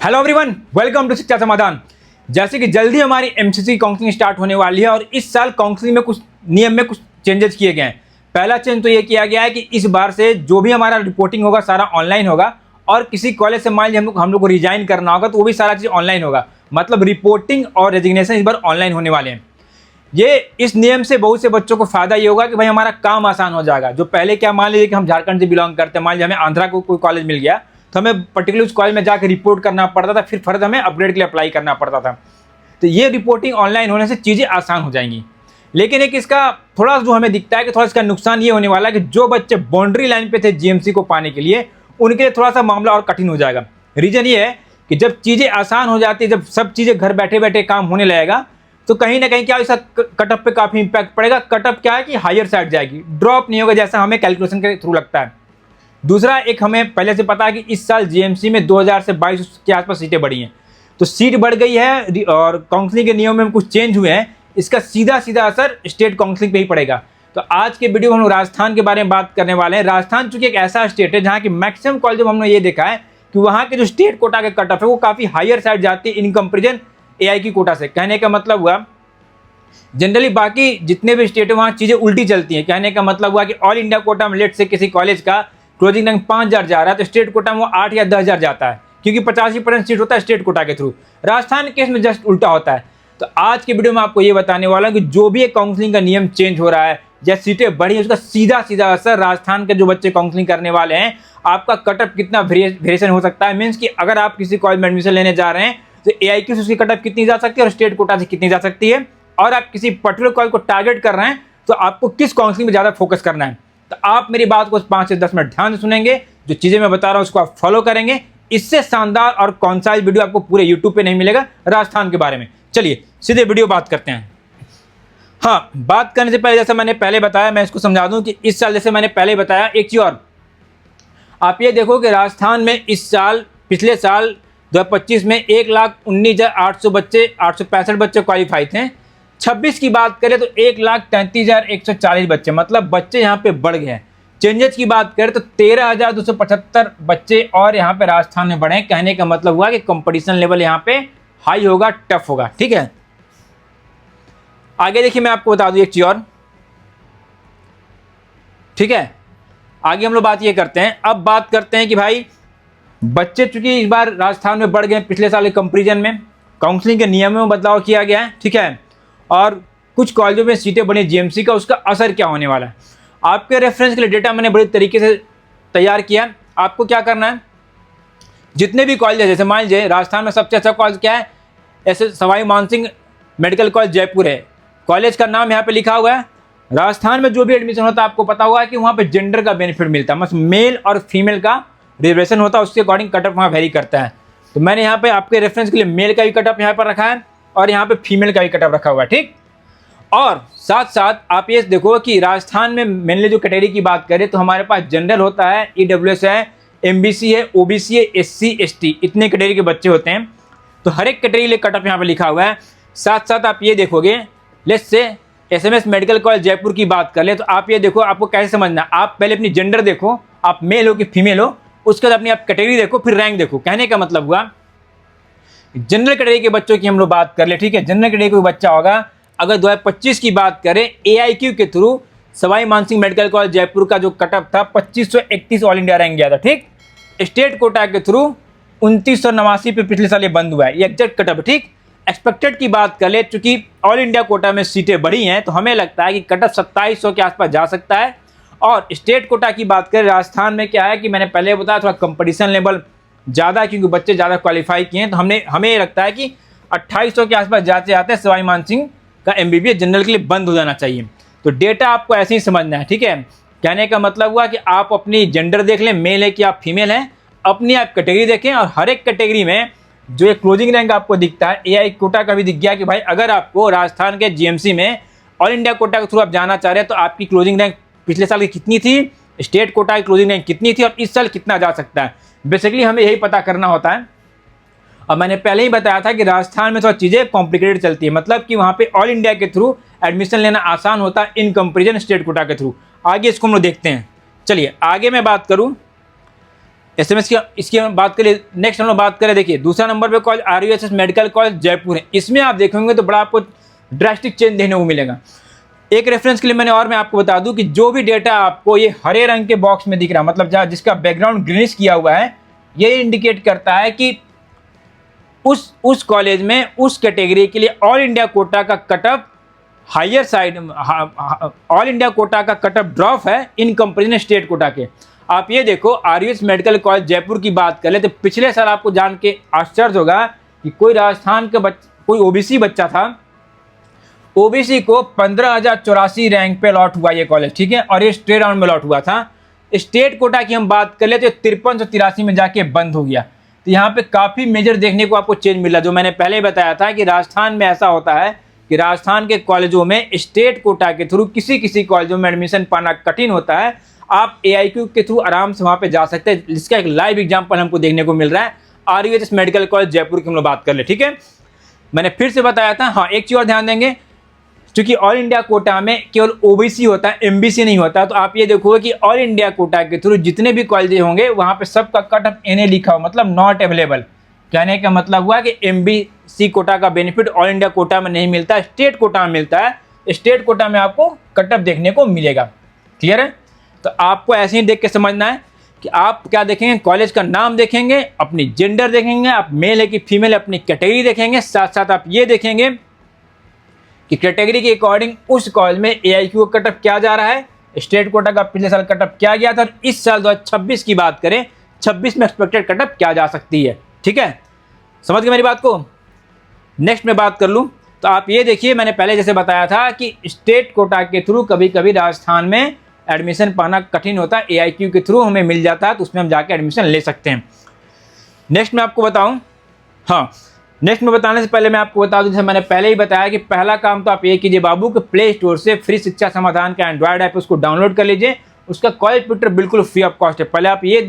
Hello everyone, welcome to शिक्षा समाधान। जैसे कि जल्दी हमारी एमसीसी काउंसलिंग स्टार्ट होने वाली है और इस साल काउंसलिंग में कुछ नियम में कुछ चेंजेस किए गए हैं। पहला चेंज तो ये किया गया है कि इस बार से जो भी हमारा रिपोर्टिंग होगा सारा ऑनलाइन होगा और किसी कॉलेज से मान लीजिए हम लोग को रिजाइन करना होगा तो वो भी सारा चीज़ ऑनलाइन होगा। मतलब रिपोर्टिंग और रेजिग्नेशन इस बार ऑनलाइन होने वाले हैं। ये इस नियम से बहुत से बच्चों को फायदा ये होगा कि भाई हमारा काम आसान हो जाएगा। जो पहले क्या, मान लीजिए कि हम झारखंड से बिलोंग करते हैं, मान लीजिए हमें आंध्रा को कोई कॉलेज मिल गया तो हमें पर्टिकुलर उस कॉलेज में जाकर रिपोर्ट करना पड़ता था, फिर फर्दर हमें अपग्रेड के लिए अप्लाई करना पड़ता था। तो ये रिपोर्टिंग ऑनलाइन होने से चीज़ें आसान हो जाएंगी। लेकिन एक इसका थोड़ा जो हमें दिखता है कि थोड़ा इसका नुकसान ये होने वाला है कि जो बच्चे बाउंड्री लाइन पे थे जीएमसी को पाने के लिए, उनके लिए थोड़ा सा मामला और कठिन हो जाएगा। रीजन ये है कि जब चीज़ें आसान हो जाती है, जब सब चीज़ें घर बैठे बैठे काम होने लगेगा तो कहीं ना कहीं क्या इसका कटअप पे काफ़ी इंपैक्ट पड़ेगा। कटअप क्या है कि हायर साइड जाएगी, ड्रॉप नहीं होगा जैसा हमें कैलकुलेशन के थ्रू लगता है। दूसरा, एक हमें पहले से पता है कि इस साल जीएमसी में 2000 से 22 के आसपास सीटें बढ़ी हैं, तो सीट बढ़ गई है और काउंसलिंग के नियम में कुछ चेंज हुए हैं। इसका सीधा सीधा असर स्टेट काउंसलिंग पे ही पड़ेगा। तो आज के वीडियो में हम लोग राजस्थान के बारे में बात करने वाले हैं। राजस्थान चूंकि एक ऐसा स्टेट है जहाँ की मैक्सिमम कॉलेज में हमने ये देखा है कि वहाँ के जो स्टेट कोटा के कट ऑफ है वो काफ़ी हायर साइड जाती है इन कंपेरिजन एआई की कोटा से। कहने का मतलब हुआ जनरली बाकी जितने भी स्टेट है वहाँ चीज़ें उल्टी चलती हैं। कहने का मतलब हुआ कि ऑल इंडिया कोटा में लेट से किसी कॉलेज का क्लोजिंग रैंक 5000 जा रहा है तो स्टेट कोटा में वो 8 या 10,000 जाता है, क्योंकि 85% सीट होता है स्टेट कोटा के थ्रू। राजस्थान केस में जस्ट उल्टा होता है। तो आज के वीडियो में आपको ये बताने वाला हूँ कि जो भी एक काउंसलिंग का नियम चेंज हो रहा है या सीटें बढ़ी, उसका सीधा सीधा असर राजस्थान के जो बच्चे काउंसलिंग करने वाले हैं, आपका कटअप कितना वेरिएशन हो सकता है। मीन्स कि अगर आप किसी कॉलेज में एडमिशन लेने जा रहे हैं तो एआईक्यू से उसकी कटअप कितनी जा सकती है और स्टेट कोटा से कितनी जा सकती है, और आप किसी पर्टिकुलर कॉलेज को टारगेट कर रहे हैं तो आपको किस काउंसलिंग में ज़्यादा फोकस करना है। तो आप मेरी बात को 5 से 10 मिनट ध्यान से सुनेंगे, जो चीज़ें मैं बता रहा हूँ उसको आप फॉलो करेंगे। इससे शानदार और कॉन्साइज वीडियो आपको पूरे यूट्यूब पे नहीं मिलेगा राजस्थान के बारे में। चलिए सीधे वीडियो बात करते हैं। हाँ, बात करने से पहले जैसे मैंने पहले बताया, मैं इसको समझा दूं कि इस साल जैसे मैंने पहले बताया, एक चीज़ और आप ये देखो कि राजस्थान में इस साल, पिछले साल 2025 में 1,19,800 बच्चे, 865 बच्चे क्वालिफाई थे। 26 की बात करें तो 1,33,140 बच्चे, मतलब बच्चे यहाँ पे बढ़ गए हैं। चेंजेस की बात करें तो 13,275 बच्चे और यहाँ पे राजस्थान में बढ़े। कहने का मतलब हुआ कि कंपटीशन लेवल यहाँ पे हाई होगा, टफ होगा। ठीक है, आगे देखिए मैं आपको बता दूं एक चीज और। ठीक है, आगे हम लोग बात ये करते हैं। अब बात करते हैं कि भाई बच्चे चूंकि इस बार राजस्थान में बढ़ गए, पिछले साल के कंपेरिजन में काउंसलिंग के नियमों में बदलाव किया गया है। ठीक है, और कुछ कॉलेजों में सीटें बढ़ी जीएमसी का, उसका असर क्या होने वाला है आपके रेफरेंस के लिए डेटा मैंने बड़े तरीके से तैयार किया। आपको क्या करना है, जितने भी कॉलेज है, जैसे मान लीजिए राजस्थान में सबसे अच्छा कॉलेज क्या है, ऐसे सवाई मानसिंह मेडिकल कॉलेज जयपुर है। कॉलेज का नाम यहाँ पे लिखा हुआ है। राजस्थान में जो भी एडमिशन होता है आपको पता होगा कि वहाँ पे जेंडर का बेनिफिट मिलता है, मतलब मेल और फीमेल का रिजर्वेशन होता है, उसके अकॉर्डिंग कटअप वहाँ वेरी करता है। तो मैंने यहाँ पे आपके रेफरेंस के लिए मेल का भी कटअप यहाँ पर रखा है और यहाँ पे फीमेल का भी कटअप रखा हुआ है। ठीक, और साथ साथ आप ये देखो कि राजस्थान में मेनली जो कैटेगरी की बात करें तो हमारे पास जनरल होता है, ईडब्ल्यूएस है, एमबीसी है, ओबीसी है, एससी एसटी, इतने कैटेगरी के बच्चे होते हैं। तो हर एक कैटेगरी लिए कटअप यहाँ पे लिखा हुआ है। साथ साथ आप ये देखोगे, let's say SMS medical college Jaipur की बात कर ले तो आप ये देखो, आपको कैसे समझना, आप पहले अपनी जेंडर देखो, आप मेल हो कि फीमेल हो, उसके बाद अपनी आप कैटेगरी देखो, फिर रैंक देखो। कहने का मतलब हुआ जनरल कैटेगरी के बच्चों की हम लोग बात कर ले। ठीक है, जनरल कैटेगरी कोई बच्चा होगा, अगर 2025 की बात करें एआईक्यू के through Sawai Mansingh medical college Jaipur का जो कटअप था 2531 ऑल इंडिया रैंक गया था। ठीक, स्टेट कोटा के थ्रू 2989 पे पिछले साल ये बंद हुआ है, ये एग्जैक्ट कटअप। ठीक, एक्सपेक्टेड की बात कर ले, चूंकि ऑल इंडिया कोटा में सीटें बढ़ी हैं तो हमें लगता है कि कटअप 2700 के आसपास जा सकता है। और स्टेट कोटा की बात करें, राजस्थान में क्या है कि मैंने पहले बताया थोड़ा कंपटीशन लेवल ज़्यादा, क्योंकि बच्चे ज़्यादा क्वालिफाई किए हैं, तो हमें ये लगता है कि 2800 के आसपास जाते जाते सवाई मानसिंह का एमबीबीएस जनरल के लिए बंद हो जाना चाहिए। तो डेटा आपको ऐसे ही समझना है। ठीक है, कहने का मतलब हुआ कि आप अपनी जेंडर देख लें, मेल है कि आप फीमेल हैं, अपनी आप कैटेगरी देखें, और हर एक कैटेगरी में जो एक क्लोजिंग रैंक आपको दिखता है, एआई कोटा का भी दिख गया कि भाई अगर आपको राजस्थान के जीएमसी में ऑल इंडिया कोटा के थ्रू आप जाना चाह रहे हैं तो आपकी क्लोजिंग रैंक पिछले साल की कितनी थी, स्टेट कोटा की क्लोजिंग रैंक कितनी थी और इस साल कितना जा सकता है। बेसिकली हमें यही पता करना होता है। और मैंने पहले ही बताया था कि राजस्थान में थोड़ा चीज़ें कॉम्प्लिकेटेड चलती है, मतलब कि वहाँ पे ऑल इंडिया के थ्रू एडमिशन लेना आसान होता है इन कंपेरिजन स्टेट कोटा के थ्रू। आगे इसको हम लोग देखते हैं। चलिए आगे मैं बात करूँ एसएमएस की इसकी हम बात करें, नेक्स्ट हम लोग बात करें, देखिए दूसरा नंबर पे कॉलेज आरयूएसएस मेडिकल कॉलेज जयपुर है। इसमें आप देखेंगे तो बड़ा आपको ड्रास्टिक चेंज देखने को मिलेगा। एक रेफरेंस के लिए मैं आपको बता दूं कि जो भी डेटा आपको ये हरे रंग के बॉक्स में दिख रहा है, मतलब जहाँ जिसका बैकग्राउंड ग्रीनिश किया हुआ है, ये इंडिकेट करता है कि उस कॉलेज में उस कैटेगरी के लिए ऑल इंडिया कोटा का cutoff higher side, all India quota का कटअप ड्रॉप है इन कंपेरिजन स्टेट कोटा के। आप ये देखो आरयूएस मेडिकल कॉलेज जयपुर की बात करें तो पिछले साल आपको जान के आश्चर्य होगा कि कोई राजस्थान का कोई ओबीसी बच्चा था, ओबीसी को 15,084 रैंक पे अलॉट हुआ ये कॉलेज, ठीक है, और ये स्टेट राउंड में अलॉट हुआ था। स्टेट कोटा की हम बात कर ले तो 5383 में जाके बंद हो गया। तो यहाँ पे काफ़ी मेजर देखने को आपको चेंज मिला। जो मैंने पहले बताया था कि राजस्थान में ऐसा होता है कि राजस्थान के कॉलेजों में स्टेट कोटा के थ्रू किसी कॉलेजों में एडमिशन पाना कठिन होता है। आप एआईक्यू के थ्रू आराम से वहाँ पे जा सकते हैं, जिसका एक लाइव एग्जाम्पल हमको देखने को मिल रहा है। आरयूएचएस मेडिकल कॉलेज जयपुर की हम लोग बात कर ले, ठीक है। मैंने फिर से बताया था, हाँ एक चीज़ और ध्यान देंगे, क्योंकि ऑल इंडिया कोटा में केवल ओबीसी होता है, एमबीसी नहीं होता। तो आप ये देखोगे कि ऑल इंडिया कोटा के थ्रू जितने भी कॉलेज होंगे वहाँ पे सबका कट ऑफ एनए लिखा हो, मतलब नॉट अवेलेबल। कहने का मतलब हुआ कि एमबीसी कोटा का बेनिफिट ऑल इंडिया कोटा में नहीं मिलता, स्टेट कोटा में मिलता है। स्टेट कोटा में आपको कट ऑफ देखने को मिलेगा। क्लियर है? तो आपको ऐसे ही देख के समझना है कि आप क्या देखेंगे, कॉलेज का नाम देखेंगे, अपनी जेंडर देखेंगे, आप मेल है कि फीमेल, अपनी कैटेगरी देखेंगे, साथ साथ आप ये देखेंगे कि कैटेगरी के अकॉर्डिंग उस कॉलेज में एआईक्यू का कटअप क्या जा रहा है, स्टेट कोटा का पिछले साल कटअप क्या गया था, और इस साल 2026 की बात करें 26 में एक्सपेक्टेड कटअप क्या जा सकती है। ठीक है, समझ गए मेरी बात को। नेक्स्ट में बात कर लूँ तो आप ये देखिए, मैंने पहले जैसे बताया था कि स्टेट कोटा के थ्रू कभी कभी राजस्थान में एडमिशन पाना कठिन होता है, एआईक्यू के थ्रू हमें मिल जाता है, तो उसमें हम जाके एडमिशन ले सकते हैं। नेक्स्ट मैं आपको बताऊं, हाँ नेक्स्ट में बताने से पहले मैं आपको बता दूं, जैसे मैंने पहले ही बताया कि पहला काम तो आप ये कीजिए बाबू कि प्ले स्टोर से फ्री शिक्षा समाधान का एंड्रॉयड ऐप उसको डाउनलोड कर लीजिए। उसका कॉलेज ट्विटर बिल्कुल फ्री ऑफ कॉस्ट है। पहले आप ये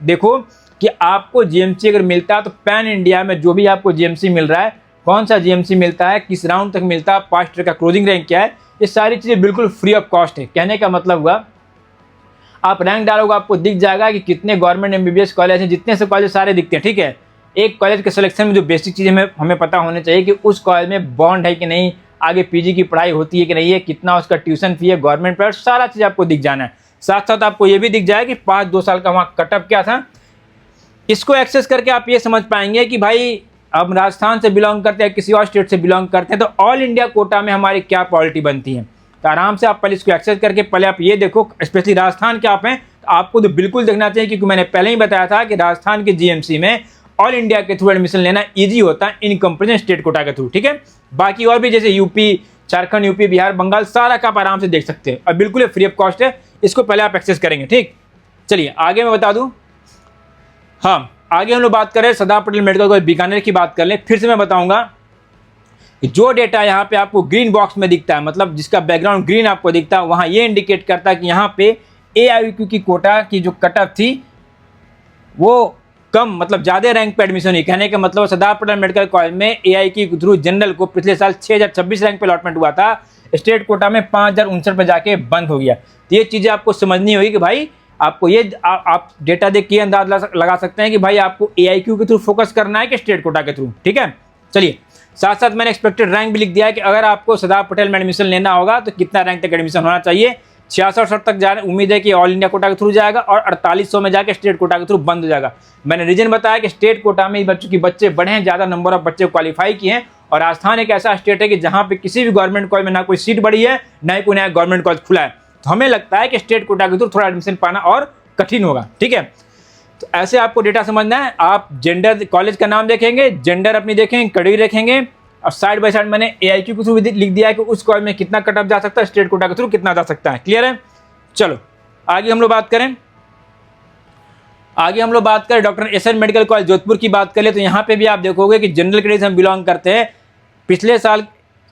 देखो कि आपको जीएमसी अगर मिलता है तो पैन इंडिया में जो भी आपको जीएमसी मिल रहा है, कौन सा जीएमसी मिलता है, किस राउंड तक मिलता है, पास्ट ईयर का क्लोजिंग रैंक क्या है, ये सारी चीज़ें बिल्कुल फ्री ऑफ कॉस्ट है। कहने का मतलब हुआ आप रैंक डालोगे आपको दिख जाएगा कि कितने गवर्नमेंट एमबीबीएस कॉलेज हैं, जितने से कॉलेज सारे दिखते हैं। ठीक है, एक कॉलेज के सिलेक्शन में जो बेसिक चीज़ें हमें पता होनी चाहिए कि उस कॉलेज में बॉन्ड है कि नहीं, आगे पीजी की पढ़ाई होती है कि नहीं है, कितना उसका ट्यूशन फी है, गवर्नमेंट पर सारा चीज़ आपको दिख जाना है। साथ साथ आपको ये भी दिख जाए कि 5-2 साल का वहाँ कटअप क्या था। इसको एक्सेस करके आप ये समझ पाएंगे कि भाई अब राजस्थान से बिलोंग करते हैं, किसी और स्टेट से बिलोंग करते हैं, तो ऑल इंडिया कोटा में हमारी क्या पॉलिटी बनती है। तो आराम से आप पहले इसको एक्सेस करके पहले आप ये देखो, स्पेशली राजस्थान के आप हैं तो आपको तो बिल्कुल देखना चाहिए, क्योंकि मैंने पहले ही बताया था कि राजस्थान के जीएमसी में ऑल इंडिया के थ्रू एडमिशन लेना ईजी होता है इन कंपेरिजन स्टेट कोटा के थ्रू। ठीक है, बाकी और भी जैसे यूपी, झारखंड, यूपी, बिहार, बंगाल सारा का आप आराम से देख सकते हैं और बिल्कुल फ्री ऑफ कॉस्ट है। इसको पहले आप एक्सेस करेंगे। ठीक, चलिए आगे मैं बता दूं, हाँ आगे हम लोग बात करें सरदार पटेल मेडिकल कॉलेज बीकानेर की बात कर लें। फिर से मैं बताऊंगा कि जो डेटा यहाँ पे आपको ग्रीन बॉक्स में दिखता है, मतलब जिसका बैकग्राउंड ग्रीन आपको दिखता है, वहाँ ये इंडिकेट करता है कि यहाँ पे एआईक्यू की कोटा की जो कटअप थी वो कम, मतलब ज़्यादा रैंक पे एडमिशन हुई। कहने का मतलब सरदार पटेल मेडिकल कॉलेज में एआईक्यू के थ्रू जनरल को पिछले साल 6026 रैंक पे अलॉटमेंट हुआ था, स्टेट कोटा में 5059 पे जाके बंद हो गया। तो ये चीज़ें आपको समझनी होगी कि भाई आपको ये आप डेटा देख के अंदाज लगा सकते हैं कि भाई आपको एआईक्यू के थ्रू फोकस करना है कि स्टेट कोटा के थ्रू। ठीक है, चलिए साथ साथ मैंने एक्सपेक्टेड रैंक भी लिख दिया है कि अगर आपको सरदार पटेल में एडमिशन लेना होगा तो कितना रैंक तक एडमिशन होना चाहिए। 66 तक जाने उम्मीद है कि ऑल इंडिया कोटा के थ्रू जाएगा और 4800 में जाके स्टेट कोटा के थ्रू बंद हो जाएगा। मैंने रीजन बताया कि स्टेट कोटा में बच्चे बढ़े हैं, ज़्यादा नंबर ऑफ बच्चे क्वालिफाई किए हैं, और राजस्थान एक ऐसा स्टेट है कि जहाँ पे किसी भी गवर्नमेंट कॉलेज में ना कोई सीट बढ़ी है, ना ही कोई नया गवर्नमेंट कॉलेज खुला है। तो हमें लगता है कि स्टेट कोटा के थ्रू थोड़ा एडमिशन पाना और कठिन होगा। ठीक है, तो ऐसे आपको डेटा समझना है। आप जेंडर, कॉलेज का नाम देखेंगे, जेंडर अपनी देखेंगे, कैटेगरी देखेंगे, और साइड बाय साइड मैंने एआईक्यू के थ्रू भी लिख दिया है कि उस कॉलेज में कितना कट ऑफ जा सकता है, स्टेट कोटा के थ्रू कितना जा सकता है। क्लियर है? चलो आगे हम लोग बात करें, doctor SN medical college Jodhpur की बात करें तो यहाँ पे भी आप देखोगे कि जनरल कैटेगरी से हम बिलोंग करते हैं। पिछले साल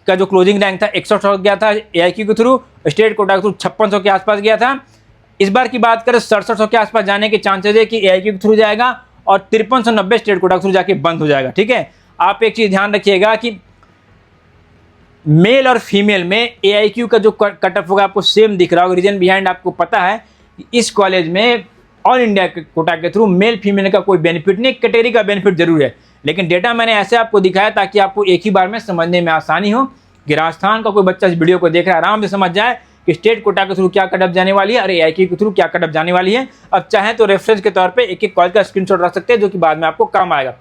का जो क्लोजिंग रैंक था 61 गया था एआईक्यू के थ्रू, स्टेट कोटा के थ्रू 5600 के आसपास गया था। इस बार की बात करें 6700 के आसपास जाने के चांसेस है कि एआईक्यू के थ्रू जाएगा और 5390 स्टेट कोटा के थ्रू जाके बंद हो जाएगा। ठीक है, आप एक चीज़ ध्यान रखिएगा कि मेल और फीमेल में एआईक्यू का जो कट ऑफ होगा आपको सेम दिख रहा होगा। रीजन बिहाइंड आपको पता है कि इस कॉलेज में ऑल इंडिया कोटा के थ्रू मेल फीमेल का कोई बेनिफिट नहीं, कैटेगरी का बेनिफिट जरूर है, लेकिन डेटा मैंने ऐसे आपको दिखाया ताकि आपको एक ही बार में समझने में आसानी हो कि राजस्थान का कोई बच्चा इस वीडियो को देख रहा है आराम से समझ जाए कि स्टेट कोटा के थ्रू क्या कटअप जाने वाली है और AIQ के थ्रू क्या कटअप जाने वाली है। अब चाहे तो रेफरेंस के तौर पे एक एक कॉलेज का स्क्रीनशॉट रख सकते हैं जो कि बाद में आपको काम आएगा।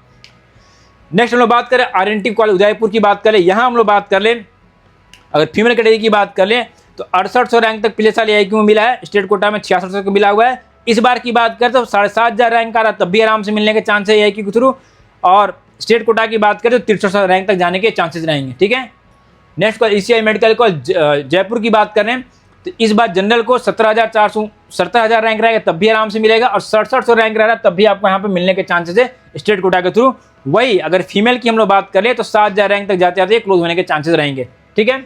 नेक्स्ट हम लोग बात करें RNT कॉलेज उदयपुर की बात करें। यहाँ हम लोग बात कर लें, अगर फीमेल कैटेगरी की बात कर लें तो 6800 रैंक तक पिछले साल AIQ में मिला है, स्टेट कोटा में 6600 को मिला हुआ है। इस बार की बात करें तो 7500 रैंक आ रहा, तब भी आराम से मिलने के चांस है AIQ के थ्रू। और स्टेट कोटा की बात करें तो 6300 रैंक तक जाने के चांसेस रहेंगे, ठीक है। Next college ECI medical college Jaipur की बात करें तो इस बार जनरल को 17,000 रैंक रहेगा, तब भी आराम से मिलेगा, और 6700 रैंक रह रहा तब भी आपको यहाँ पे मिलने के चांसेस है स्टेट कोटा के थ्रू। वही अगर फीमेल की हम लोग बात करें तो 7000 रैंक तक जाते जाते क्लोज होने के चांसेस रहेंगे, ठीक है।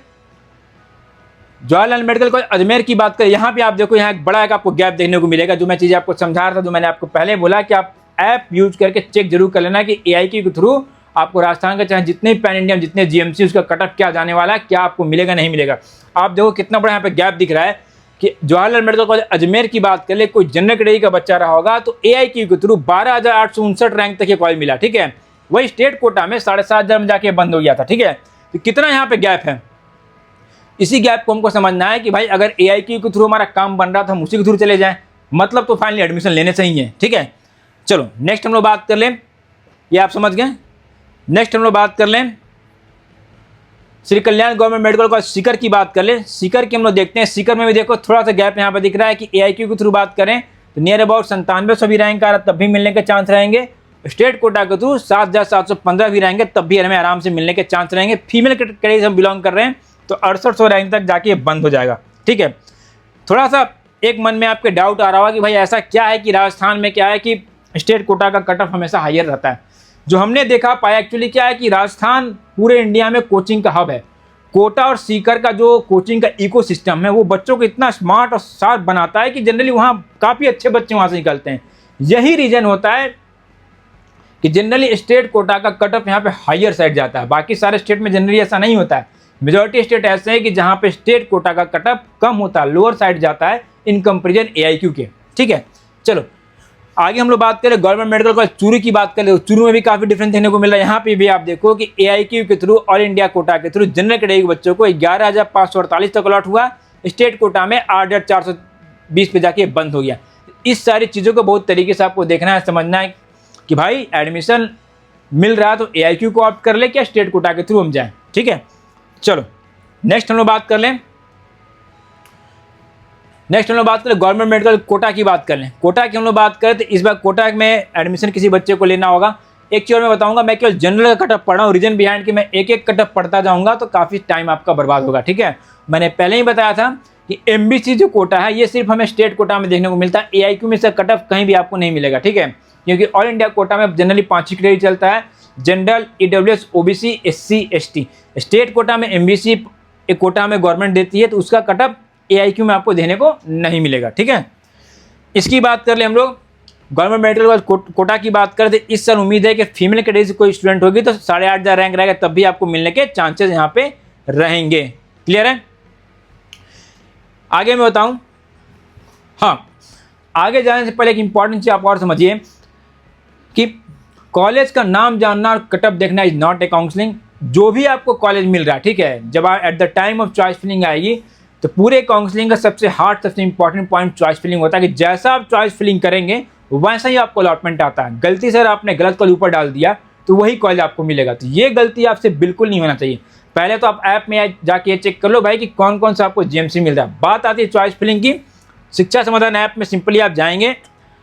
जवाहरलाल मेडिकल कॉलेज अजमेर की बात करें, यहाँ पे आप देखो यहाँ एक बड़ा एक आपको गैप देखने को मिलेगा। जो मैं चीज़ आपको समझा रहा था, जो मैंने आपको पहले बोला कि आप ऐप यूज करके चेक जरूर कर लेना कि AIQ के थ्रू आपको राजस्थान का चाहे जितने पैन इंडिया जितने GMC उसका कटअप क्या जाने वाला है, क्या आपको मिलेगा नहीं मिलेगा। आप देखो कितना बड़ा यहाँ पे गैप दिख रहा है कि जवाहरलाल मेडिकल कॉलेज अजमेर की बात कर ले, कोई जनरल कैटेगरी का बच्चा रहा होगा तो AIQ के थ्रू 12,859 रैंक तक ये कॉलेज मिला, ठीक है। वही स्टेट कोटा में 7,500 में जाके बंद हो गया था, ठीक है। तो कितना यहाँ पे गैप है, इसी गैप को हमको समझना है कि भाई अगर AIQ के थ्रू हमारा काम बन रहा था हम उसी के थ्रू चले जाएं, मतलब तो फाइनली एडमिशन लेने से ही है, ठीक है। चलो नेक्स्ट हम लोग बात कर लें, ये आप समझ गए। नेक्स्ट हम लोग बात कर लें Shri Kalyan government medical college Sikar की बात कर लें। सीकर की हम लोग देखते हैं, सीकर में भी देखो थोड़ा सा गैप यहाँ पे दिख रहा है कि AIQ के थ्रू बात करें तो नियर अबाउट 9700 भी रैंक आ रहा तब भी मिलने के चांस रहेंगे। स्टेट कोटा के थ्रू 7715 भी रहेंगे तब भी हमें आराम से मिलने के चांस रहेंगे। फीमेल कैटेगरी से हम बिलोंग कर रहे हैं तो 6800 रैंक तक जाके बंद हो जाएगा, ठीक है। थोड़ा सा एक मन में आपके डाउट आ रहा होगा कि भाई ऐसा क्या है कि राजस्थान में क्या है कि स्टेट कोटा का कटअप हमेशा हायर रहता है। जो हमने देखा पाया एक्चुअली क्या है कि राजस्थान पूरे इंडिया में कोचिंग का हब है। कोटा और सीकर का जो कोचिंग का इकोसिस्टम है वो बच्चों को इतना स्मार्ट और शार्प बनाता है कि जनरली वहाँ काफ़ी अच्छे बच्चे वहाँ से निकलते हैं। यही रीज़न होता है कि जनरली स्टेट कोटा का कटअप यहाँ पे हायर साइड जाता है। बाकी सारे स्टेट में जनरली ऐसा नहीं होता है। मेजॉरिटी स्टेट ऐसे हैं कि जहाँ पे स्टेट कोटा का कटअप कम होता है, लोअर साइड जाता है इन कंपेरिजन AIQ के, ठीक है। चलो आगे हम लोग बात करें गवर्नमेंट मेडिकल कॉलेज चूरू की बात करें तो चूरू में भी काफ़ी डिफरेंस देखने को मिल रहा है। यहाँ पे भी आप देखो कि AIQ के थ्रू ऑल इंडिया कोटा के थ्रू जनरल कैटेगरी के बच्चों को 11,548 तक अलॉट हुआ, स्टेट कोटा में 8,420 पे जाके बंद हो गया। इस सारी चीज़ों को बहुत तरीके से आपको देखना है, समझना है कि भाई एडमिशन मिल रहा है तो AIQ को ऑप्ट कर ले क्या स्टेट कोटा के थ्रू हम जाएँ, ठीक है। चलो नेक्स्ट हम लोग बात कर लें, गवर्नमेंट मेडिकल कोटा की बात कर लें। कोटा की हम लोग बात करें तो इस बार कोटा में एडमिशन किसी बच्चे को लेना होगा। एक चीज़ मैं बताऊंगा, मैं केवल जनरल का कटअप पढ़ रहा हूँ, रीजन बिहाइंड कि मैं एक एक कटअप पढ़ता जाऊंगा तो काफ़ी टाइम आपका बर्बाद होगा, ठीक है। मैंने पहले ही बताया था कि MBC जो कोटा है ये सिर्फ हमें स्टेट कोटा में देखने को मिलता है, AIQ में से कटअप कहीं भी आपको नहीं मिलेगा, ठीक है। क्योंकि ऑल इंडिया कोटा में जनरली 5 ही कैटेगरी चलता है, general, EWS, OBC, SC, ST। State quota में MBC एक कोटा में गवर्नमेंट देती है तो उसका कटअप AIQ में आपको देने को नहीं मिलेगा, ठीक है। इसकी बात कर ले हम लोग गवर्नमेंट मेडिकल कॉलेज कोटा की बात करें तो इस साल उम्मीद है कि फीमेल कैटेगरी से कोई स्टूडेंट होगी तो 8,500 रैंक रहेगा तब भी आपको मिलने के चांसेस यहाँ पे रहेंगे, क्लियर है। आगे मैं बताऊं, हाँ आगे जाने से पहले एक इंपॉर्टेंट चीज आप और समझिए कि कॉलेज का नाम जानना और कटअप देखना इज नॉट ए काउंसलिंग। जो भी आपको कॉलेज मिल रहा है, ठीक है, जब आप at the time of choice filling आएगी तो पूरे काउंसलिंग का सबसे हार्ड सबसे इंपॉर्टेंट पॉइंट चॉइस फिलिंग होता है कि जैसा आप चॉइस फिलिंग करेंगे वैसा ही आपको अलॉटमेंट आता है। गलती से आपने गलत कॉलेज ऊपर डाल दिया तो वही कॉलेज आपको मिलेगा, तो ये गलती आपसे बिल्कुल नहीं होना चाहिए। पहले तो आप ऐप में जाके चेक कर लो भाई कि कौन कौन सा आपको GMC मिल रहा है। बात आती है चॉइस फिलिंग की, शिक्षा समाधान ऐप में सिंपली आप जाएंगे,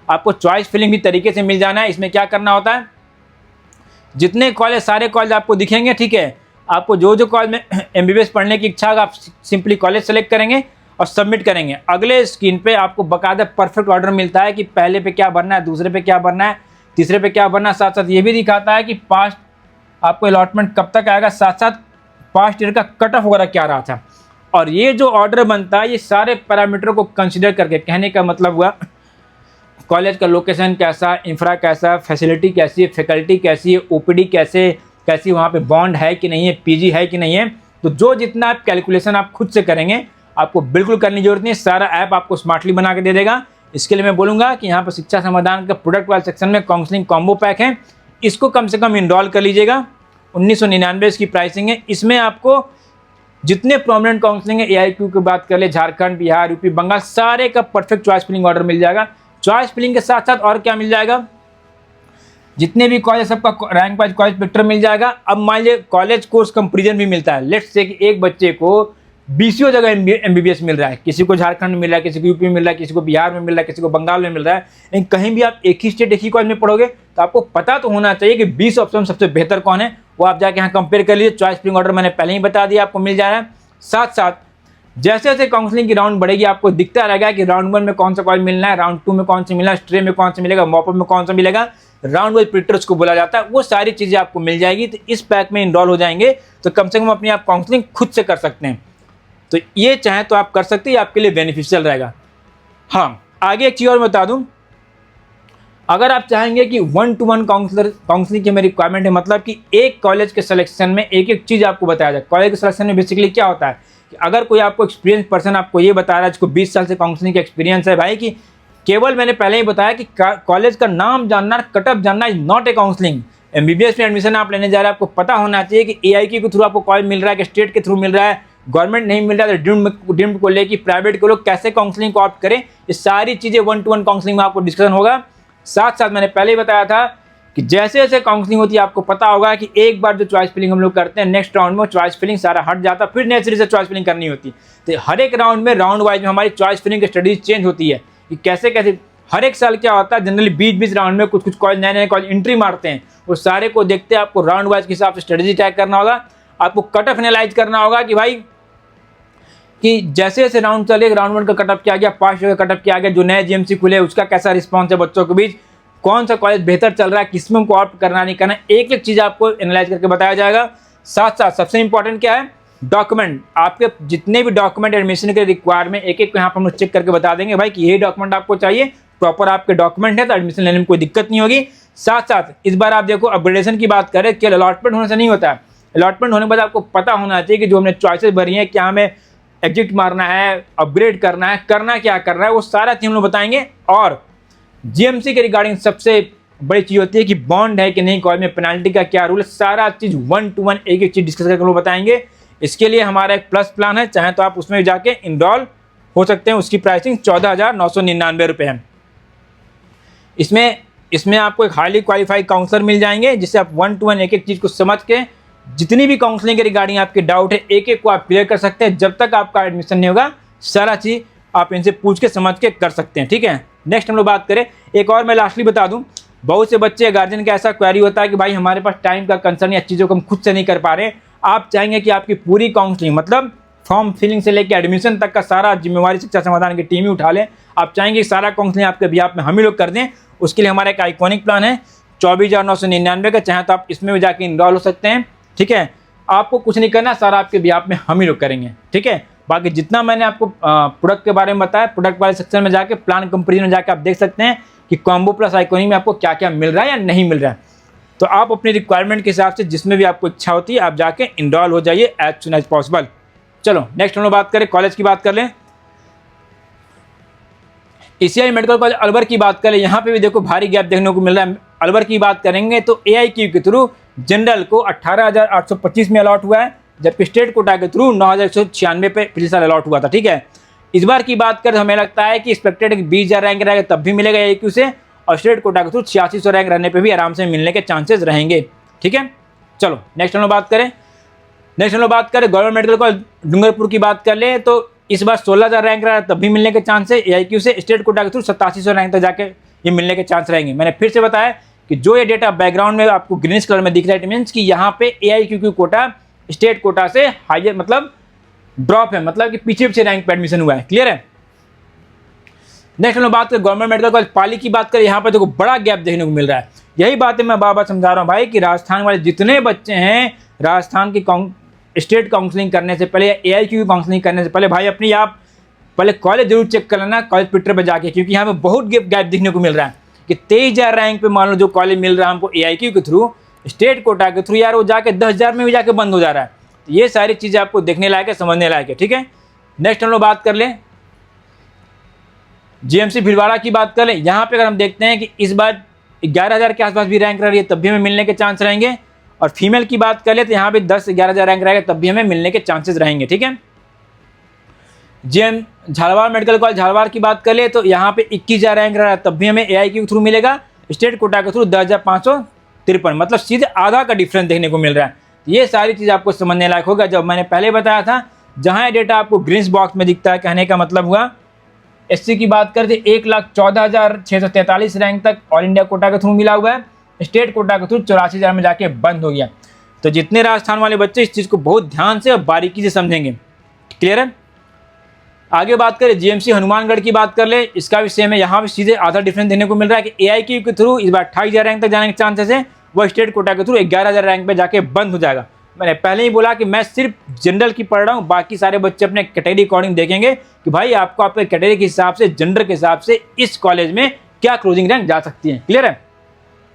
आपको चॉइस फिलिंग भी तरीके से मिल जाना है। इसमें क्या करना होता है, जितने कॉलेज सारे कॉलेज आपको दिखेंगे, ठीक है, आपको जो जो कॉलेज में MBBS पढ़ने की इच्छा है आप सिंपली कॉलेज सेलेक्ट करेंगे और सबमिट करेंगे। अगले स्क्रीन पे आपको बाकायदा परफेक्ट ऑर्डर मिलता है कि पहले पे क्या भरना है, दूसरे पे क्या भरना है, तीसरे पे क्या भरना है। साथ साथ ये भी दिखाता है कि पास्ट आपको अलॉटमेंट कब तक आएगा, साथ साथ पास्ट ईयर का कट ऑफ वगैरह क्या रहा था। और ये जो ऑर्डर बनता है ये सारे पैरामीटर को कंसिडर करके, कहने का मतलब हुआ कॉलेज का लोकेशन कैसा, इंफ्रा कैसा, फैसिलिटी कैसी है, फैकल्टी कैसी है, OPD कैसी वहाँ पे बॉन्ड है कि नहीं है, PG है कि नहीं है। तो जो जितना कैलकुलेशन आप खुद से करेंगे आपको बिल्कुल करने की जरूरत नहीं है, सारा ऐप आपको स्मार्टली बना के दे देगा। इसके लिए मैं बोलूँगा कि यहाँ पर शिक्षा समाधान का प्रोडक्ट वाले सेक्शन में काउंसलिंग कॉम्बो पैक है, इसको कम से कम इनरोल कर लीजिएगा। 1999 इसकी प्राइसिंग है। इसमें आपको जितने प्रोमिनेंट काउंसलिंग है, AIQ की बात कर ले, झारखंड, बिहार, यूपी, बंगाल, सारे का परफेक्ट चॉइस फिलिंग ऑर्डर मिल जाएगा। चॉइस फिलिंग के साथ साथ और क्या मिल जाएगा, जितने भी कॉलेज सबका रैंक वाइज कॉलेज पिक्चर मिल जाएगा। अब मान लीजिए कॉलेज कोर्स कंपेरिजन भी मिलता है। लेट्स से कि एक बच्चे को 20 जगह MBBS मिल रहा है, किसी को झारखंड में मिल रहा है, किसी को यूपी में मिल रहा है, किसी को बिहार में मिल रहा है, किसी को बंगाल में मिल रहा है, लेकिन कहीं भी आप एक ही स्टेट एक ही कॉलेज में पढ़ोगे तो आपको पता तो होना चाहिए कि 20 ऑप्शन सबसे बेहतर कौन है। वो आप जाके यहाँ कंपेयर कर लीजिए। चॉइस फिलिंग ऑर्डर मैंने पहले ही बता दिया, आपको मिल जा रहा है। साथ साथ जैसे जैसे काउंसलिंग की राउंड बढ़ेगी आपको दिखता रहेगा कि राउंड 1 में कौन सा कॉलेज मिलना है, राउंड 2 में कौन सा मिलना है, स्ट्रे में कौन सा मिलेगा, मॉपअप में कौन सा मिलेगा, राउंड वाइज प्रिंटर्स को बोला जाता है। वो सारी चीज़ें आपको मिल जाएगी। तो इस पैक में इनरोल हो जाएंगे तो कम से कम अपनी आप काउंसलिंग खुद से कर सकते हैं। तो ये चाहे तो आप कर सकते हैं, आपके लिए बेनिफिशियल रहेगा। हाँ, आगे एक चीज़ और बता दूँ, अगर आप चाहेंगे कि 1-to-1 काउंसलिंग की मेरी रिक्वायरमेंट है, मतलब कि एक कॉलेज के सिलेक्शन में एक एक चीज़ आपको बताया जाए। कॉलेज के सिलेक्शन में बेसिकली क्या होता है कि अगर कोई आपको एक्सपीरियंस पर्सन आपको ये बता रहा है जिसको 20 साल से काउंसलिंग का एक्सपीरियंस है भाई, कि केवल मैंने पहले ही बताया कि कॉलेज का नाम जानना, कटअप जानना is not a counselling. MBBS में एडमिशन आप लेने जा रहे हैं, आपको पता होना चाहिए कि AIQ के थ्रू आपको कॉलेज मिल रहा है कि स्टेट के थ्रू मिल रहा है, गवर्नमेंट नहीं मिल रहा है तो डिम्ड को लेकर प्राइवेट के लोग कैसे काउंसलिंग को ऑप्ट करें। ये सारी चीज़ें 1-to-1 काउंसलिंग में आपको डिस्कशन होगा। साथ साथ मैंने पहले ही बताया था कि जैसे जैसे काउंसलिंग होती है आपको पता होगा कि एक बार जो चॉइस फिलिंग हम लोग करते हैं, नेक्स्ट राउंड में चॉइस फिलिंग सारा हट जाता, फिर नेचुरली से चॉइस फिलिंग करनी होती। तो हर एक राउंड में राउंड वाइज में हमारी चॉइस फिलिंग की स्टडीज चेंज होती है कि कैसे कैसे हर एक साल क्या होता है। जनरली 20-20 राउंड में कुछ कॉलेज नए कॉलेज एंट्री मारते हैं, वो सारे को देखते हैं आपको राउंड वाइज के हिसाब से स्ट्रेटेजी तय करना होगा। आपको कट ऑफ एनालाइज करना होगा कि भाई कि जैसे जैसे राउंड चले, राउंड 1 का कटअप किया गया, 5 का कटअप किया गया, जो नए GMC खुले उसका कैसा रिस्पॉन्स है बच्चों के बीच, कौन सा कॉलेज बेहतर चल रहा है, किसमें उनको ऑप्ट करना नहीं करना, एक एक चीज़ आपको एनालाइज करके बताया जाएगा। साथ साथ सबसे इंपॉर्टेंट क्या है, डॉक्यूमेंट। आपके जितने भी डॉक्यूमेंट एडमिशन के रिक्वायरमेंट एक एक को यहाँ पर हम लोग चेक करके बता देंगे भाई कि यही डॉक्यूमेंट आपको चाहिए, प्रॉपर आपके डॉक्यूमेंट है तो एडमिशन लेने में कोई दिक्कत नहीं होगी। साथ साथ इस बार आप देखो अपग्रेडेशन की बात करें, केवल अलॉटमेंट होने से नहीं होता है। अलॉटमेंट होने के बाद आपको पता होना चाहिए कि जो हमने चॉइसेस भरी हैं, क्या हमें एग्जिट मारना है, अपग्रेड करना है, करना क्या कर रहा है, वो सारा चीज़ हम लोग बताएंगे। और GMC के रिगार्डिंग सबसे बड़ी चीज़ होती है कि बॉन्ड है कि नहीं कॉलेज में, पेनाल्टी का क्या रूल है, सारा चीज़ 1-to-1 एक एक चीज़ डिस्कस करके हम लोग बताएंगे। इसके लिए हमारा एक प्लस प्लान है, चाहे तो आप उसमें जाके इनरोल हो सकते हैं। उसकी प्राइसिंग 14,999 रुपये है। इसमें आपको एक हाईली क्वालिफाइड काउंसलर मिल जाएंगे, जिससे आप 1-to-1 एक एक चीज़ को समझ के जितनी भी काउंसलिंग के रिगार्डिंग आपके डाउट है एक एक को आप क्लियर कर सकते हैं। जब तक आपका एडमिशन नहीं होगा सारा चीज़ आप इनसे पूछ के समझ के कर सकते हैं। ठीक है, नेक्स्ट हम लोग बात करें, एक और मैं लास्टली बता दूं, बहुत से बच्चे गार्जियन का ऐसा क्वेरी होता है कि भाई हमारे पास टाइम का कंसर्न या चीज़ों को हम खुद से नहीं कर पा रहे। आप चाहेंगे कि आपकी पूरी काउंसलिंग, मतलब फॉर्म फिलिंग से लेकर एडमिशन तक का सारा जिम्मेवारी शिक्षा समाधान की टीम ही उठा ले। आप चाहेंगे कि सारा काउंसलिंग आपके बिहाफ में हम ही लोग कर दें। उसके लिए हमारा एक आइकॉनिक प्लान है 24,999 का, चाहे तो आप इसमें भी जाके इनरोल हो सकते हैं। ठीक है, आपको कुछ नहीं करना, सारा आपके बिहाफ में हम ही लोग करेंगे। ठीक है, बाकी जितना मैंने आपको प्रोडक्ट के बारे में बताया, प्रोडक्ट वाले सेक्शन में जाके प्लान कंपेरिजन में जाके आप देख सकते हैं कि कॉम्बो प्लस आइकॉनिक में आपको क्या क्या मिल रहा है या नहीं मिल रहा है। तो आप अपनी रिक्वायरमेंट के हिसाब से जिसमें भी आपको इच्छा होती है आप जाके इनरोल हो जाइए एज सुन एज पॉसिबल। चलो नेक्स्ट हम लोग बात करें, कॉलेज की बात कर लें। ECI मेडिकल कॉलेज अलवर की बात करें, यहाँ पे भी देखो भारी गैप देखने को मिल रहा है। अलवर की बात करेंगे तो AIQ के थ्रू जनरल को 18,825 में अलॉट हुआ है, जबकि स्टेट कोटा के थ्रू 9,196 पे पिछले साल अलॉट हुआ था। ठीक है, इस बार की बात करें हमें लगता है कि एक्सपेक्टेड 20,000 रैंक रहेगा तब भी मिलेगा AIQ से, और स्टेट कोटा के थ्रू 8600 रैंक रहने पे भी आराम से मिलने के चांसेस रहेंगे। ठीक है, चलो नेक्स्ट हम लोग बात करें गवर्नमेंट मेडिकल कॉलेज डूंगरपुर की बात कर ले तो इस बार 16,000 रैंक रहा तब भी मिलने के चांस है AIQ से, स्टेट कोटा के थ्रू 8700 रैंक तक जाके ये मिलने के चांस रहेंगे। मैंने फिर से बताया कि जो ये डेटा बैकग्राउंड में आपको ग्रीनिश कलर में दिख रहा है, इट मीन्स कि यहाँ पे AIQ की कोटा स्टेट कोटा से हाइयर मतलब ड्रॉप है, मतलब कि पीछे रैंक पे एडमिशन हुआ है। क्लियर है। नेक्स्ट हम लोग बात करें गवर्नमेंट मेडिकल कॉलेज पाली की बात करें, यहाँ पर देखो बड़ा गैप देखने को मिल रहा है। यही बात है मैं बार बार समझा रहा हूँ भाई कि राजस्थान वाले जितने बच्चे हैं, राजस्थान की स्टेट काउंसलिंग करने से पहले या AIQ की काउंसलिंग करने से पहले भाई अपनी आप पहले कॉलेज जरूर चेक कर लेना कॉलेज ट्विटर पर जाके, क्योंकि यहाँ पे बहुत गैप देखने को मिल रहा है कि 23,000 रैंक पे मान लो जो कॉलेज मिल रहा है हमको AIQ के थ्रू, स्टेट कोटा के थ्रू, यार वो जाके 10,000 में भी जाके बंद हो जा रहा है। तो ये सारी चीज़ें आपको देखने लायक है, समझने लायक है। ठीक है, नेक्स्ट हम लोग बात कर लें जेएमसी भीलवाड़ा की बात करें, यहाँ पे अगर हम देखते हैं कि इस बार 11,000 के आसपास भी रैंक रही है, तब भी हमें मिलने के चांस रहेंगे। और फीमेल की बात करें तो यहाँ पे 10-11,000 रैंक रहेगा, तब भी हमें मिलने के चांसेस रहेंगे। ठीक है। JM Jhalawar medical college Jhalawar की बात करें तो यहाँ पे 21,000 रैंक रहा है, तब भी हमें एआई के थ्रू मिलेगा। स्टेट कोटा के थ्रू 10,553, मतलब सीधे आधा का डिफरेंस देखने को मिल रहा है। ये सारी चीज़ आपको समझने लायक होगा। जब मैंने पहले बताया था, जहाँ ये डेटा आपको ग्रीन बॉक्स में दिखता है, कहने का मतलब हुआ एससी की बात करते 1,14,643 रैंक तक ऑल इंडिया कोटा के थ्रू मिला हुआ है। स्टेट कोटा के थ्रू 84,000 में जाके बंद हो गया। तो जितने राजस्थान वाले बच्चे इस चीज़ को बहुत ध्यान से और बारीकी से समझेंगे। क्लियर है। आगे बात करें जेएमसी हनुमानगढ़ की बात कर ले, इसका भी सेम है। यहाँ भी सीधे आधा डिफरेंस देखने को मिल रहा है कि एआईक्यू के थ्रू इस बार 28,000 रैंक तक जाने के चांसेस है, वो स्टेट कोटा के थ्रू 11,000 रैंक पे जाके बंद हो जाएगा। मैंने पहले ही बोला कि मैं सिर्फ जनरल की पढ़ रहा हूँ, बाकी सारे बच्चे अपने कैटेगरी अकॉर्डिंग देखेंगे कि भाई आपको आपके कैटेगरी के हिसाब से, जेंडर के हिसाब से इस कॉलेज में क्या क्लोजिंग रैंक जा सकती है। क्लियर है।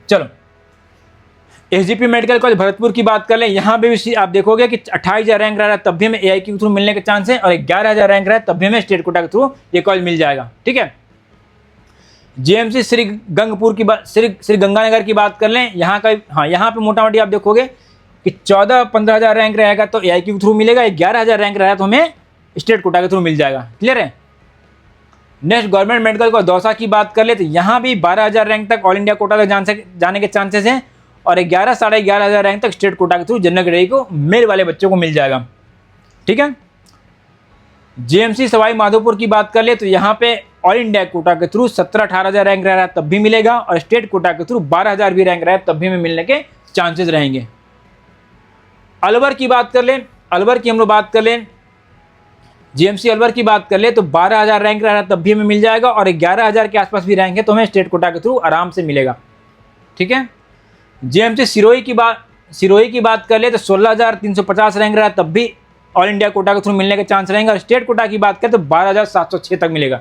चलो एसजीपी मेडिकल कॉलेज भरतपुर की बात कर लें, यहाँ भी आप देखोगे कि 28,000 रैंक रहा है, तब भी हमें एआई के थ्रू मिलने के चांस है, और 11,000 रैंक रहा है, तब भी हमें स्टेट कोटा के थ्रू ये कॉलेज मिल जाएगा। ठीक है। जेएमसी श्री गंगपुर की बात, श्री गंगानगर की बात कर लें, यहाँ का हाँ, यहाँ पे मोटा मोटी आप देखोगे कि 14-15,000 रैंक रहेगा तो एआई के थ्रू मिलेगा, 11,000 रैंक रहेगा तो हमें स्टेट कोटा के थ्रू मिल जाएगा। क्लियर है। Next government medical college Dausa की बात कर ले तो यहाँ भी 12,000 रैंक तक ऑल इंडिया कोटा तक जाने के चांसेस हैं, और 11-11,500 रैंक तक स्टेट कोटा के थ्रू जनरल कैटेगरी को मेल वाले बच्चों को मिल जाएगा। ठीक है। जेएमसी सवाई माधोपुर की बात कर ले तो यहाँ पे ऑल इंडिया कोटा के थ्रू 17-18,000 रैंक रह रहा है, तब भी मिलेगा, और स्टेट कोटा के थ्रू 12,000 भी रैंक रहा है, तब भी हमें मिलने के चांसेस रहेंगे। अलवर की बात कर लें, अलवर की हम लोग बात कर लें, जेएमसी अलवर की बात कर ले तो 12,000 रैंक रहा है, तब भी हमें मिल जाएगा, और 11,000 के आसपास भी रैंक है तो हमें स्टेट कोटा के थ्रू आराम से मिलेगा। ठीक है। जेएमसी सिरोही की बात कर ले तो 16,350 रैंक रहा है, तब भी ऑल इंडिया कोटा के थ्रू मिलने के चांस रहेंगे, और स्टेट कोटा की बात करें तो 12,706 तक मिलेगा।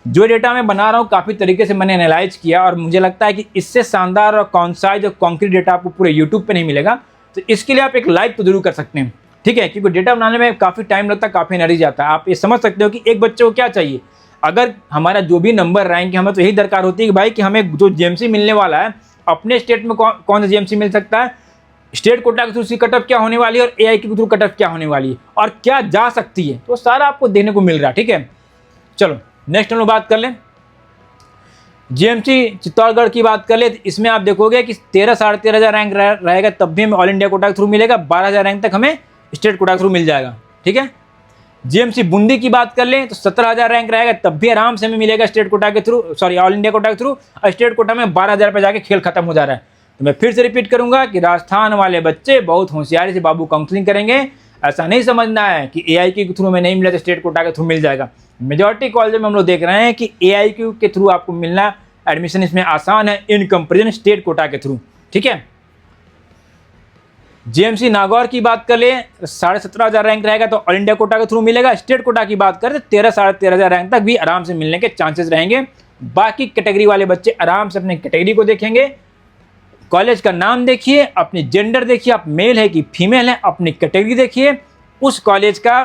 जो डेटा मैं बना रहा हूँ काफ़ी तरीके से मैंने एनालाइज किया, और मुझे लगता है कि इससे शानदार और कॉन्साइज और कॉन्क्रीट डेटा आपको पूरे यूट्यूब पे नहीं मिलेगा। तो इसके लिए आप एक लाइक तो जरूर कर सकते हैं। ठीक है, क्योंकि डेटा बनाने में काफ़ी टाइम लगता है, काफ़ी एनर्जी जाता है। आप ये समझ सकते हो कि एक बच्चे को क्या चाहिए। अगर हमारा जो भी नंबर रैंक है, हमें तो यही दरकार होती है कि भाई कि हमें जो जेएमसी मिलने वाला है, अपने स्टेट में कौन सा जेएमसी मिल सकता है, स्टेट कोटा के थ्रू सी कट ऑफ क्या होने वाली है, और एआई के थ्रू कट ऑफ क्या होने वाली है, और क्या जा सकती है, तो सारा आपको देखने को मिल रहा है। ठीक है। चलो नेक्स्ट हम लोग बात कर लें, जेएमसी चित्तौड़गढ़ की बात कर ले तो इसमें आप देखोगे कि 13-13,500 रैंक रहेगा, तब भी हमें ऑल इंडिया कोटा के थ्रू मिलेगा, 12,000 रैंक तक हमें स्टेट कोटा के थ्रू मिल जाएगा। ठीक है। जेएमसी बूंदी की बात कर लें तो 17,000 रैंक रहेगा, तब भी आराम से हमें मिलेगा स्टेट कोटा के through, sorry all India Kota के थ्रू, और स्टेट कोटा में 12,000 पे जाके खेल खत्म हो जा रहा है। तो मैं फिर से रिपीट करूंगा कि राजस्थान वाले बच्चे बहुत होशियारी से बाबू काउंसलिंग करेंगे। ऐसा नहीं समझना है कि एआईक्यू के थ्रू में नहीं मिला तो स्टेट कोटा के थ्रू मिल जाएगा। मेजॉरिटी कॉलेज में हम लोग देख रहे हैं कि एआईक्यू के थ्रू आपको मिलना, एडमिशन इसमें आसान है इन कंपेरिजन स्टेट कोटा के थ्रू। ठीक है। जेएमसी नागौर की बात कर ले 17,500 रैंक रहेगा तो ऑल इंडिया कोटा के थ्रू मिलेगा। स्टेट कोटा की बात करें तो 13-13,500 रैंक तक भी आराम से मिलने के चांसेस रहेंगे। बाकी कैटेगरी वाले बच्चे आराम से अपने कैटेगरी को देखेंगे, कॉलेज का नाम देखिए, अपनी जेंडर देखिए, आप मेल है कि फीमेल है, अपनी कैटेगरी देखिए, उस कॉलेज का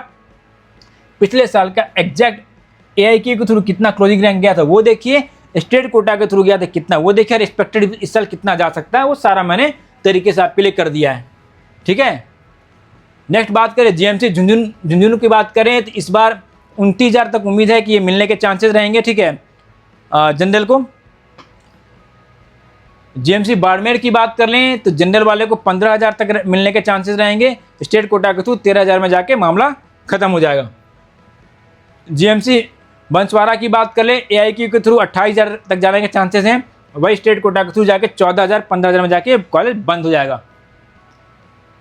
पिछले साल का एग्जैक्ट एआईक्यू के थ्रू कितना क्लोजिंग रैंक गया था वो देखिए, स्टेट कोटा के थ्रू गया था कितना वो देखिए, और एक्सपेक्टेड इस साल कितना जा सकता है वो सारा मैंने तरीके से आपके लिए कर दिया है। ठीक है। नेक्स्ट बात करें जेएमसी झुंझुनू की बात करें तो इस बार 29,000 तक उम्मीद है कि ये मिलने के चांसेस रहेंगे। ठीक है। जनरल को जेएमसी बाड़मेर की बात कर लें तो जनरल वाले को 15,000 तक मिलने के चांसेस रहेंगे, स्टेट कोटा के थ्रू 13,000 में जाके मामला खत्म हो जाएगा। जेएमसी बंसवाड़ा की बात कर ले एआईक्यू के थ्रू 28,000 तक जाने के चांसेस हैं, वही स्टेट कोटा के थ्रू जाके 14,000-15,000 में जाके कॉलेज बंद हो जाएगा।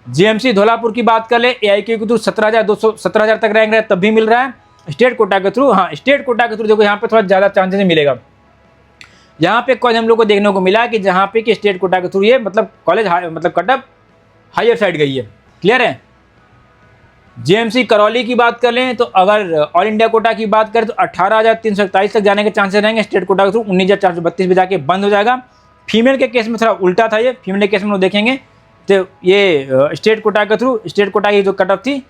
जेएमसी धौलापुर की बात कर ले एआईक्यू के थ्रू 17,000 तक रैंक रहा है, तब भी मिल रहा है। स्टेट कोटा के थ्रू, हाँ स्टेट कोटा के थ्रू देखो यहाँ पे थोड़ा ज़्यादा चांसेस मिलेगा। यहाँ पे कॉलेज हम लोग को देखने को मिला कि जहाँ पे कि स्टेट कोटा के थ्रू ये मतलब कॉलेज मतलब कट ऑफ हायर साइड गई है। क्लियर है। जेएमसी करौली की बात कर लें तो अगर ऑल इंडिया कोटा की बात करें तो 18,341 तक जाने के चांसेस रहेंगे, स्टेट कोटा के थ्रू 19,432 में जाके बंद हो जाएगा। फीमेल के केस में थोड़ा उल्टा था, ये फीमेल के केस में लोग देखेंगे तो ये स्टेट कोटा के थ्रू, स्टेट कोटा की जो कट ऑफ थी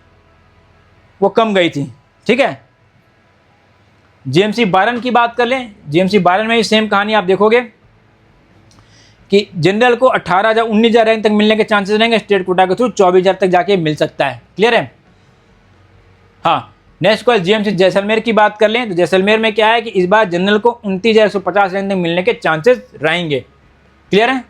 वो कम गई थी। ठीक है। जीएमसी 12 की बात कर लें, जीएमसी 12 में भी सेम कहानी आप देखोगे कि जनरल को 18,000 19,000 रैंक तक मिलने के चांसेस रहेंगे, स्टेट कोटा के थ्रू 24,000 तक जाके मिल सकता है। क्लियर है? हाँ, नेक्स्ट क्वेश्चन जीएमसी जैसलमेर की बात कर लें तो जैसलमेर में क्या है कि इस बार जनरल को 29,150 रैंक तक मिलने के चांसेस रहेंगे। क्लियर है?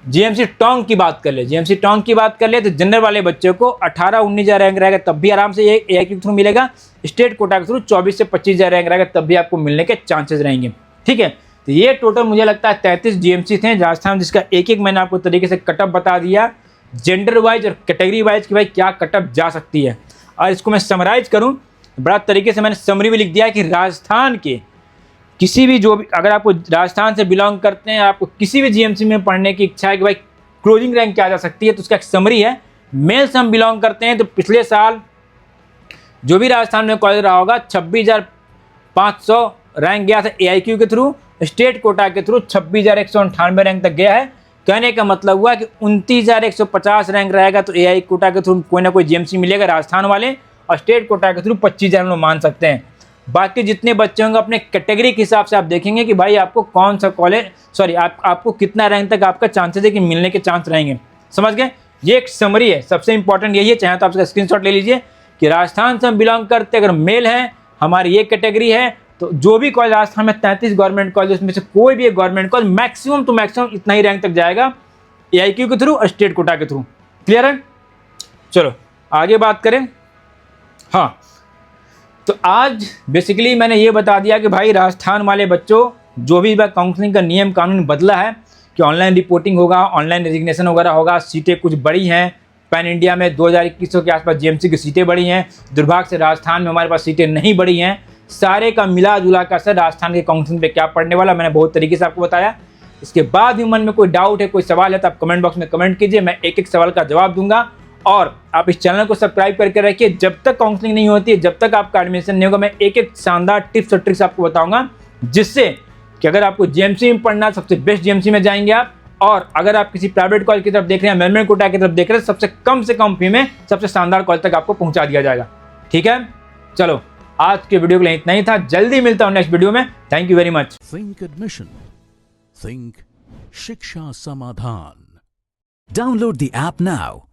जीएमसी टोंक की बात कर ले, जीएमसी टोंक की बात कर ले तो जनरल वाले बच्चों को 18-19,000 रैंक रहेगा तब भी आराम से ये एआईक्यू के थ्रू मिलेगा। स्टेट कोटा के थ्रू 24 से 25,000 रैंक रहेगा तब भी आपको मिलने के चांसेस रहेंगे। ठीक है, तो ये टोटल मुझे लगता है 33 जीएमसी थे राजस्थान, जिसका एक एक मैंने आपको तरीके से कटअप बता दिया, जेंडर वाइज और कैटेगरी वाइज कि भाई क्या कटअप जा सकती है। और इसको मैं समराइज करूँ, बड़ा तरीके से मैंने समरी में लिख दिया कि राजस्थान के किसी भी जो भी, अगर आपको राजस्थान से बिलोंग करते हैं, आपको किसी भी जीएमसी में पढ़ने की इच्छा है कि भाई क्लोजिंग रैंक क्या आ जा सकती है, तो उसका एक समरी है। मेल से हम बिलोंग करते हैं तो पिछले साल जो भी राजस्थान में कॉलेज रहा होगा 26,500 रैंक गया था एआईक्यू के थ्रू, स्टेट कोटा के थ्रू 26,198 रैंक तक गया है। कहने का मतलब हुआ कि 29,150 रैंक रहेगा तो एआई कोटा के थ्रू कोई ना कोई जीएमसी मिलेगा राजस्थान वाले, और स्टेट कोटा के थ्रू 25,000 लोग मान सकते हैं। बाकी जितने बच्चे होंगे अपने कैटेगरी के हिसाब से आप देखेंगे कि भाई आपको कौन सा कॉलेज, सॉरी आपको कितना रैंक तक आपका चांसेस है कि मिलने के चांस रहेंगे। समझ गए? ये एक समरी है, सबसे इंपॉर्टेंट यही है। चाहे तो आप इसका स्क्रीनशॉट ले लीजिए कि राजस्थान से हम बिलोंग करते हैं, अगर मेल हैं, हमारी ये कैटेगरी है, तो जो भी कॉलेज राजस्थान में 33 गवर्नमेंट कॉलेज में से कोई भी एक गवर्नमेंट कॉलेज मैक्सिमम तो मैक्सिमम इतना ही रैंक तक जाएगा एआईक्यू के थ्रू और स्टेट कोटा के थ्रू। क्लियर है? चलो आगे बात करें। हाँ, तो आज बेसिकली मैंने ये बता दिया कि भाई राजस्थान वाले बच्चों, जो भी काउंसलिंग का नियम कानून बदला है कि ऑनलाइन रिपोर्टिंग होगा, ऑनलाइन रेजिग्नेशन वगैरह होगा, सीटें कुछ बढ़ी हैं, पैन इंडिया में 2,2100 के आसपास जीएमसी की सीटें बढ़ी हैं, दुर्भाग्य से राजस्थान में हमारे पास सीटें नहीं बढ़ी हैं। सारे का मिला जुला कर असर राजस्थान के काउंसलिंग पे क्या पड़ने वाला, मैंने बहुत तरीके से आपको बताया। इसके बाद भी मन में कोई डाउट है, कोई सवाल है तो आप कमेंट बॉक्स में कमेंट कीजिए, मैं एक एक सवाल का जवाब दूंगा। और आप इस चैनल को सब्सक्राइब करके रखिए, जब तक काउंसलिंग नहीं होती है, जब तक आपका एडमिशन नहीं होगा, मैं एक एक शानदार टिप्स और ट्रिक्स आपको बताऊंगा, जिससे कि अगर आपको जीएमसी में पढ़ना, सबसे बेस्ट जीएमसी में जाएंगे आप। और अगर आप किसी प्राइवेट कॉलेज की तरफ देख रहे हैं, मेलमेंट कोटा की तरफ देख रहे हैं, सबसे कम फी में सबसे शानदार कॉलेज तक आपको पहुंचा दिया जाएगा। ठीक है, चलो आज के वीडियो के लिए इतना ही था, जल्दी मिलता हूं नेक्स्ट वीडियो में। Thank you very much. Think admission, think शिक्षा समाधान। Download the app now